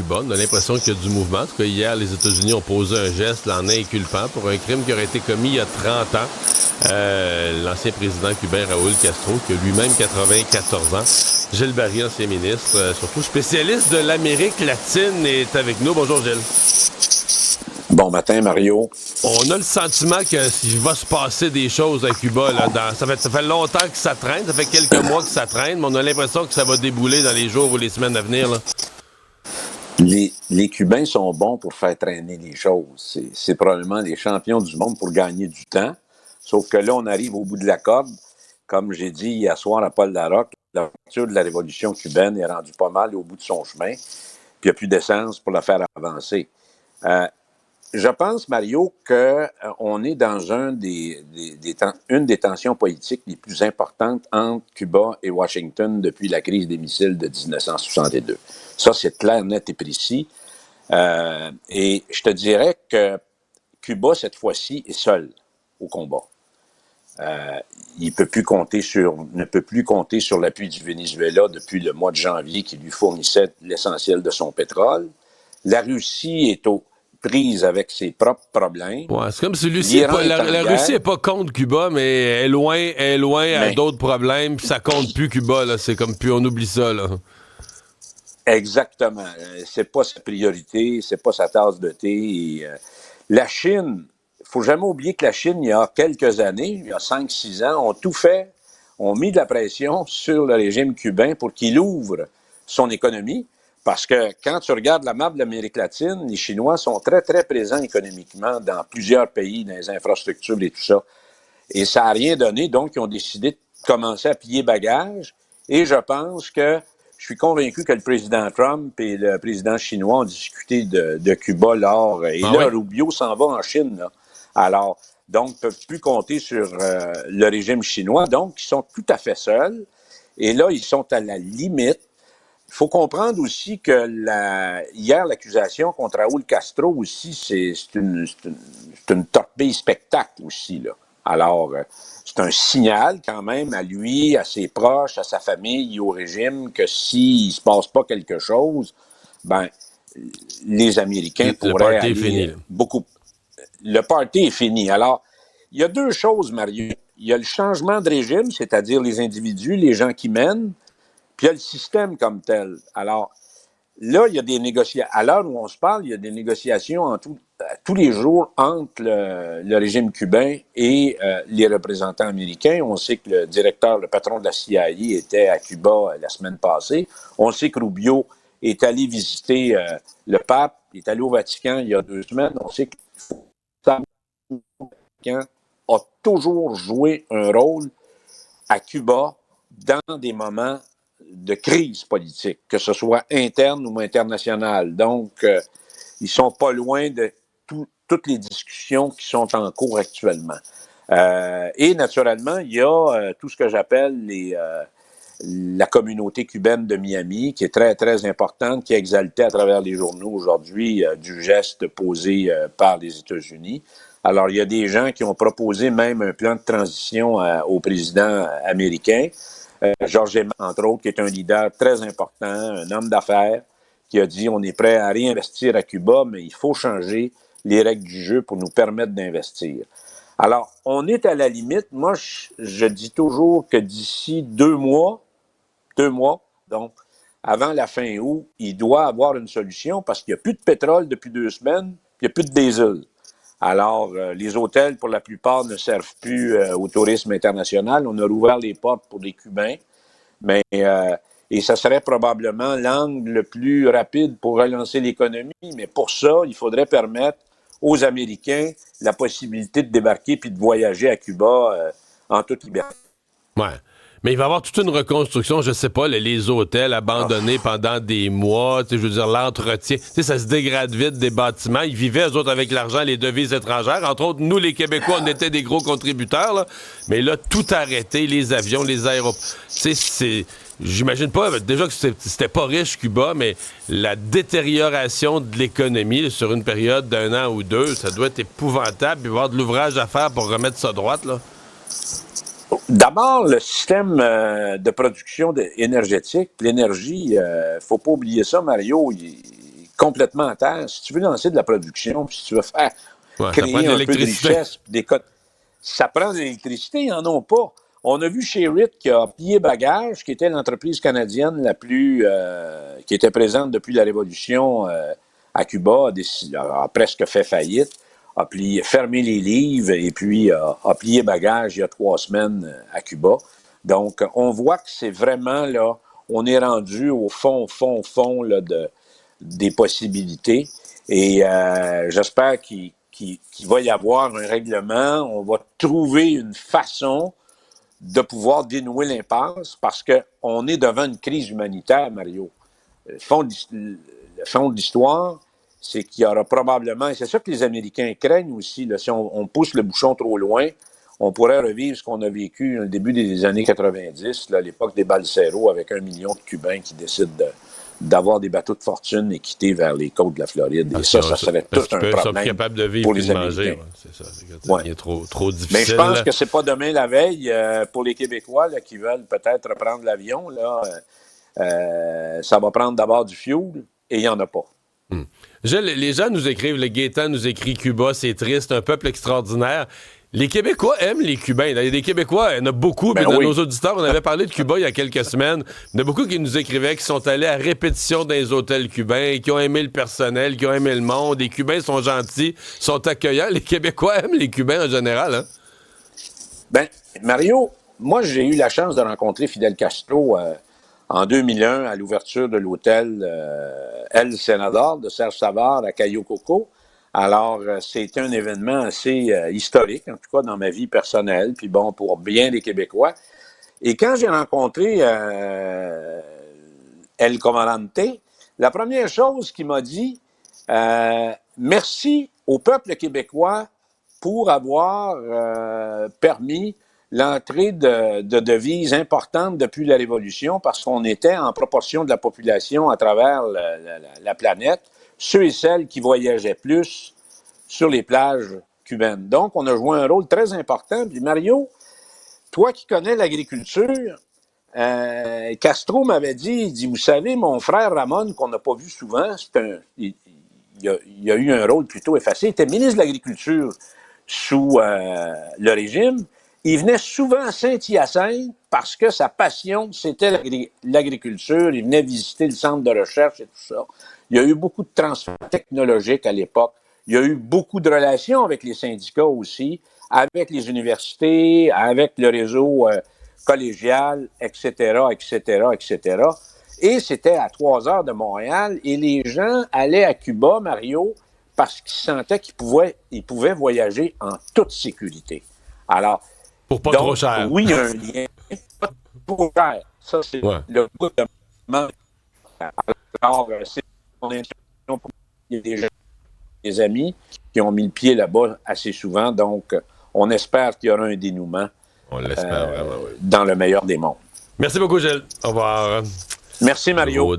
Cuba. On a l'impression qu'il y a du mouvement. En tout cas, hier, les États-Unis ont posé un geste l'en inculpant pour un crime qui aurait été commis il y a 30 ans. L'ancien président cubain Raúl Castro, qui a lui-même 94 ans. Gilles Barry, ancien ministre, surtout spécialiste de l'Amérique latine, est avec nous. Bonjour, Gilles. Bon matin, Mario. On a le sentiment qu'il va se passer des choses à Cuba. Là, ça fait longtemps que ça traîne, ça fait quelques mois que ça traîne, mais on a l'impression que ça va débouler dans les jours ou les semaines à venir. Là. Les Cubains sont bons pour faire traîner les choses. C'est probablement les champions du monde pour gagner du temps. Sauf que là, on arrive au bout de la corde. Comme j'ai dit hier soir à Paul Larocque, la rupture de la révolution cubaine est rendue pas mal au bout de son chemin. Puis il n'y a plus d'essence pour la faire avancer. Je pense, Mario, qu'on est dans une des tensions politiques les plus importantes entre Cuba et Washington depuis la crise des missiles de 1962. Ça, c'est clair, net et précis. Et je te dirais que Cuba, cette fois-ci, est seul au combat. Il ne peut plus compter sur l'appui du Venezuela depuis le mois de janvier qui lui fournissait l'essentiel de son pétrole. La Russie est prise avec ses propres problèmes. Ouais, c'est comme si la Russie n'est pas contre Cuba, mais elle est loin à d'autres problèmes, puis ça compte plus Cuba, là. C'est comme plus on oublie ça, là. Exactement. C'est pas sa priorité, c'est pas sa tasse de thé. Et, la Chine, il faut jamais oublier que la Chine, il y a quelques années, il y a 5-6 ans, ont tout fait, ont mis de la pression sur le régime cubain pour qu'il ouvre son économie. Parce que quand tu regardes la map de l'Amérique latine, les Chinois sont très, très présents économiquement dans plusieurs pays, dans les infrastructures et tout ça. Et ça n'a rien donné, donc ils ont décidé de commencer à plier bagages. Et je suis convaincu que le président Trump et le président chinois ont discuté de Cuba lors. Et là, oui? Rubio s'en va en Chine, là. Alors, donc, ils ne peuvent plus compter sur le régime chinois. Donc, ils sont tout à fait seuls. Et là, ils sont à la limite. Il faut comprendre aussi que hier, l'accusation contre Raúl Castro aussi, c'est une torpille spectacle aussi, là. Alors, c'est un signal quand même à lui, à ses proches, à sa famille, au régime, que s'il ne se passe pas quelque chose, ben, les Américains pourraient aller beaucoup. Le party est fini. Alors, il y a deux choses, Mario. Il y a le changement de régime, c'est-à-dire les individus, les gens qui mènent, puis il y a le système comme tel. Alors, là, il y a des négociations. À l'heure où on se parle, il y a des négociations tous les jours entre le régime cubain et les représentants américains. On sait que le patron de la CIA était à Cuba la semaine passée. On sait que Rubio est allé visiter le pape, il est allé au Vatican il y a 2 semaines. On sait que le Vatican a toujours joué un rôle à Cuba dans des moments de crise politique, que ce soit interne ou internationale. Donc, ils sont pas loin de toutes les discussions qui sont en cours actuellement. Et naturellement, il y a tout ce que j'appelle la communauté cubaine de Miami, qui est très, très importante, qui est exaltée à travers les journaux aujourd'hui du geste posé par les États-Unis. Alors, il y a des gens qui ont proposé même un plan de transition au président américain. Georges Emma, entre autres, qui est un leader très important, un homme d'affaires, qui a dit on est prêt à réinvestir à Cuba, mais il faut changer les règles du jeu pour nous permettre d'investir. Alors, on est à la limite. Moi, je dis toujours que d'ici 2 mois, donc avant la fin août, il doit avoir une solution parce qu'il n'y a plus de pétrole depuis 2 semaines, puis il n'y a plus de diesel. Alors, les hôtels, pour la plupart, ne servent plus au tourisme international. On a rouvert les portes pour les Cubains, mais et ça serait probablement l'angle le plus rapide pour relancer l'économie. Mais pour ça, il faudrait permettre aux Américains la possibilité de débarquer puis de voyager à Cuba en toute liberté. Ouais. Mais il va y avoir toute une reconstruction, je sais pas, les hôtels abandonnés pendant des mois, je veux dire, l'entretien. Ça se dégrade vite, des bâtiments. Ils vivaient, eux autres, avec l'argent, les devises étrangères. Entre autres, nous, les Québécois, on était des gros contributeurs, là. Mais là, tout arrêté, les avions, les aéroports. J'imagine pas, déjà que c'était pas riche, Cuba, mais la détérioration de l'économie sur une période d'1 an ou 2, ça doit être épouvantable. Il va y avoir de l'ouvrage à faire pour remettre ça droite, là. D'abord, le système de production énergétique, l'énergie, faut pas oublier ça, Mario. complètement à terre. Si tu veux lancer de la production, puis si tu veux faire créer un peu de richesse, ça prend de l'électricité, ils n'en ont pas. On a vu Sherritt qui a plié bagage, qui était l'entreprise canadienne qui était présente depuis la Révolution à Cuba, a presque fait faillite, a fermé les livres et puis a plié bagage il y a 3 semaines à Cuba. Donc, on voit que c'est vraiment là, on est rendu au fond là, des possibilités. Et j'espère qu'il va y avoir un règlement. On va trouver une façon de pouvoir dénouer l'impasse parce qu'on est devant une crise humanitaire, Mario. Le fond de l'histoire, c'est qu'il y aura probablement, et c'est ça que les Américains craignent aussi, là, si on pousse le bouchon trop loin, on pourrait revivre ce qu'on a vécu au début des années 90, là, à l'époque des Balseros, avec 1 million de Cubains qui décident d'avoir des bateaux de fortune et quitter vers les côtes de la Floride. Et ça serait tout un problème. Ils sont plus capables de vivre pour les Américains. C'est ça, ça devient trop difficile. Mais je pense que c'est pas demain la veille pour les Québécois là, qui veulent peut-être prendre l'avion. Là, ça va prendre d'abord du fuel et il n'y en a pas. Les gens nous écrivent, le Gaétan nous écrit Cuba, c'est triste, un peuple extraordinaire. Les Québécois aiment les Cubains. Il y a des Québécois, il y en a beaucoup, mais dans nos auditeurs, on avait parlé de Cuba il y a quelques semaines. Il y en a beaucoup qui nous écrivaient, qui sont allés à répétition dans les hôtels cubains, qui ont aimé le personnel, qui ont aimé le monde. Les Cubains sont gentils, sont accueillants. Les Québécois aiment les Cubains en général. Hein? Ben, Mario, moi, j'ai eu la chance de rencontrer Fidel Castro en 2001 à l'ouverture de l'hôtel El Senador de Serge Savard à Cayo Coco. Alors, c'était un événement assez historique, en tout cas dans ma vie personnelle, puis bon, pour bien des Québécois. Et quand j'ai rencontré El Comandante, la première chose qu'il m'a dit, merci au peuple québécois pour avoir permis l'entrée de devises importantes depuis la Révolution, parce qu'on était en proportion de la population à travers la planète, ceux et celles qui voyageaient plus sur les plages cubaines. Donc, on a joué un rôle très important. Puis Mario, toi qui connais l'agriculture, Castro m'avait dit, vous savez, mon frère Ramon, qu'on n'a pas vu souvent, il a eu un rôle plutôt effacé, il était ministre de l'Agriculture sous le régime. Il venait souvent à Saint-Hyacinthe parce que sa passion, c'était l'agriculture. Il venait visiter le centre de recherche et tout ça. Il y a eu beaucoup de transferts technologiques à l'époque. Il y a eu beaucoup de relations avec les syndicats aussi, avec les universités, avec le réseau collégial, etc., etc., etc. Et c'était à 3 heures de Montréal. Et les gens allaient à Cuba, Mario, parce qu'ils sentaient qu'ils pouvaient voyager en toute sécurité. Alors, pour pas trop cher. Oui, il y a un lien. Pas trop cher. Ça, c'est le gouvernement. Alors, c'est mon intention pour des amis qui ont mis le pied là-bas assez souvent. Donc, on espère qu'il y aura un dénouement. On l'espère vraiment, oui. Dans le meilleur des mondes. Merci beaucoup, Gilles. Au revoir. Merci, Mario.